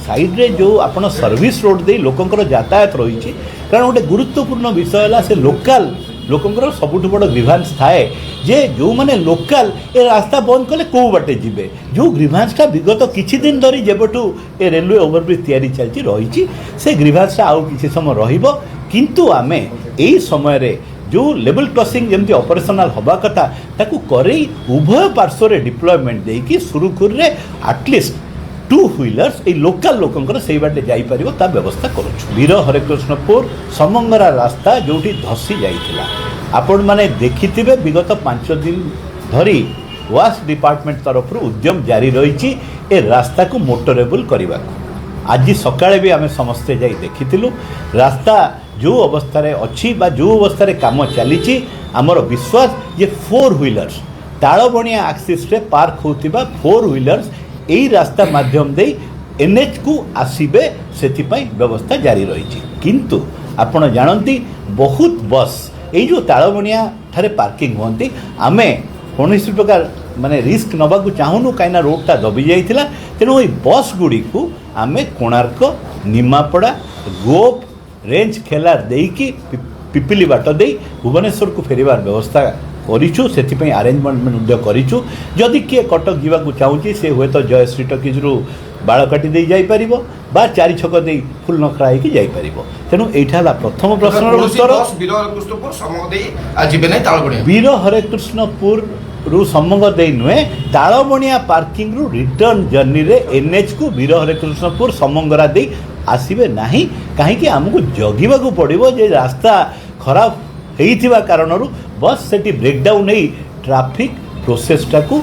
साइड्रे जो आपण service road दे लोकंकर यातायात रही कारण गोटे गुरुत्वपूर्ण विषय है से लोकल लोकंकर सबुठ बड़ ग्रीभांस थाए जे जो माने लोकल ए रास्ता बंद कले कौ बाटे जीवे जो ग्रीभांसटा विगत किछि दिन धरी जेबठू ए रेलवे ओवरब्रिज तैयारी चलती रही से ग्रीभांसटा आउ किछि समय रहिबो किंतु आमे एई समय रे जो लेवल क्रॉसिंग जमती ऑपरेशनल हवा कथा ताकू करई उभय पार्श्व रे डिप्लॉयमेंट देकी सुरुखुर रे एटलिस्ट 2 व्हीलर्स ए लोकल लोकंकर सेई बाटे जाई परिबो ता व्यवस्था करूछु। वीर हरिकृष्णपुर समंगरा रास्ता जोठी धसी जाइथिला आपण माने देखिथिबे विगत 5 दिन धरी वास डिपार्टमेंट तरफ उद्यम जारी रही ए रास्ता को मोटरेबल करने आज सकाळे भी आमे समस्ते जाई देखिथिलु रास्ता जो अवस्था रे अच्छी बा जो अवस्था रे काम चली आमर विश्वास ये 4 व्हीलर्स तालबणिया एक्सिस रे पार्क होतिबा 4 व्हीलर्स यही रास्ता माध्यम दे एनएच को आसीबे सेति पई व्यवस्था जारी रही किंतु आपण जानती बहुत बस ये जो तालबणिया ठारे पार्किंग होती आमे कौन प्रकार माने रिस्क नबाकू चाहूनु कहीं रोडटा दबी जाइथिला तेणु ये बस गुड़ी को आमे कोणार्क निमापड़ा गोप रेंज खेलार देकी पिपिली बाट दे भुवनेश्वर को फेरिबार व्यवस्था करिछु सेति आरेंजमेंट करिछु जदि किए कटक जीवाकू चाहूँगी से हुए तो जय श्री टकीज रु बाड़काटी दे जाई परिबो बा चारि छक दे फुल नखरा होइकी जाई परिबो तेणु एठा प्रथम प्रश्नर उत्तर वीर हरिकृष्णपुर रु समंग दे नुहे तालबणिया पार्किंग रु रिटर्न जर्नी रे एनएच को वीर हरिकृष्णपुर समंगरा दे आसीबे नाही कहीं आमको जगिबाकू पड़िबो जे रास्ता खराब हेइथिबा कारणरू बस सेठी ब्रेकडाउन नहीं ट्राफिक प्रोसेसटा को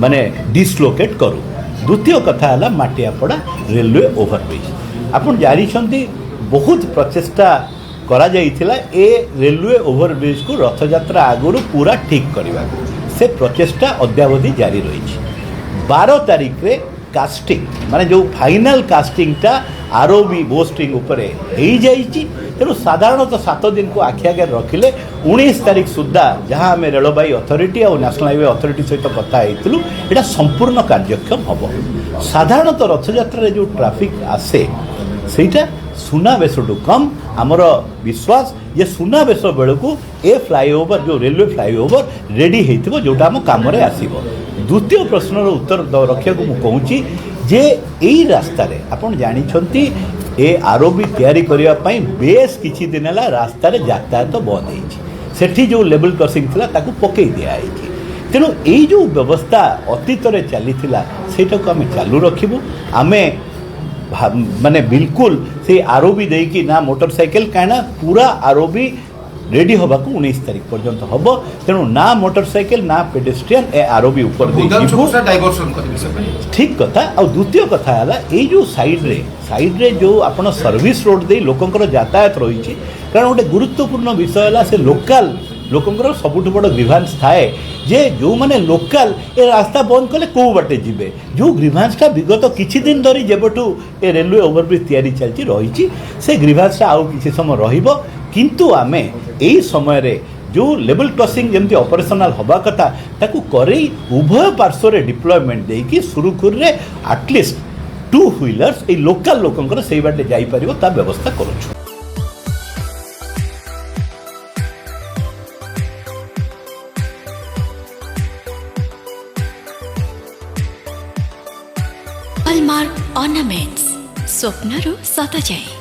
माने डिसलोकेट करू। द्वितीय कथा है माटियापड़ा रेलवे ओवरब्रिज आपन जानिछंती बहुत प्रचेष्टा करा जाइथिला ए रेलवे ओवरब्रिज को रथयात्रा आगुरु पूरा ठीक करबा से प्रचेष्टा अद्यावधि जारी रही 12 तारीख रे कास्टिंग माने जो फाइनल कास्टिंगटा आरओबी बोस्टिंग उपरे हो जाइए तेणु साधारणतः 7 दिन को आखि आगे रखिले 19 तारीख सुधा जहाँ आम रेलबाई अथॉरिटी और नेशनल हाईवे अथॉरिटी सहित कथा होइतिलु एटा संपूर्ण कार्यक्षम हम साधारणतः रथयात्रा जो ट्रैफिक आसे सेटा सुनावेशटू कम आमर विश्वास ये सुनावेश बेलू ए फ्लाईओवर जो रेलवे फ्लाईओवर रेडी होइतिबो जोटा हम काम रे आसीबो। द्वितीय प्रश्नर उत्तर रखा को कहूँ जे यही रास्ता रे आपन जानिछंती ए आरओबी तैयारी करिया पई बेस किछि दिन हला रास्ता रे यातायात बंद होइछि सेठी जो लेवल क्रॉसिंग थिला ताकू पकई दिया होइछि तेणु यही जो व्यवस्था अतीत रे चलीथिला सेटा को आमे चालू रखिबु आमे माने बिल्कुल से आरओबी देकी ना मोटरसाइकिल कहना पूरा आरओबी रेडी होगा 19 तारीख पर्यंत हम तेणु ना मोटरसाइकिल ना पेडेस्ट्रियन ए आरओबी ऊपर ठीक कथा आ द्वितीय कथा है ये जो साइड्रे जो आपण सर्विस रोड दे लोकंकर यातायात रही कारण गोटे गुरुत्वपूर्ण विषय है से लोकल लोकंकर सबुठ बड़ ग्रीभांस थाए जे जो माने लोकल ए रास्ता बंद कले कौ बाटे जीवे जो ग्रीभांसटा विगत किछि दिन धरी जेबठू ए रेलवे ओवरब्रिज तैयारी चलती रही से ग्रीभांसटा आउ किछि समय रहिबो किंतु आमे एई समय रे जो लेवल क्रॉसिंग जमती ऑपरेशनल हवा कथा ताकू करई उभय पार्श्व रे डिप्लॉयमेंट देकी सुरुखुर रे एटलिस्ट 2 व्हीलर्स ए लोकल लोकंकर सेई बाटे जाई परिबो ता व्यवस्था करूछु। हॉलमार्क ऑर्नामेंट्स स्वप्नरू सत जाए।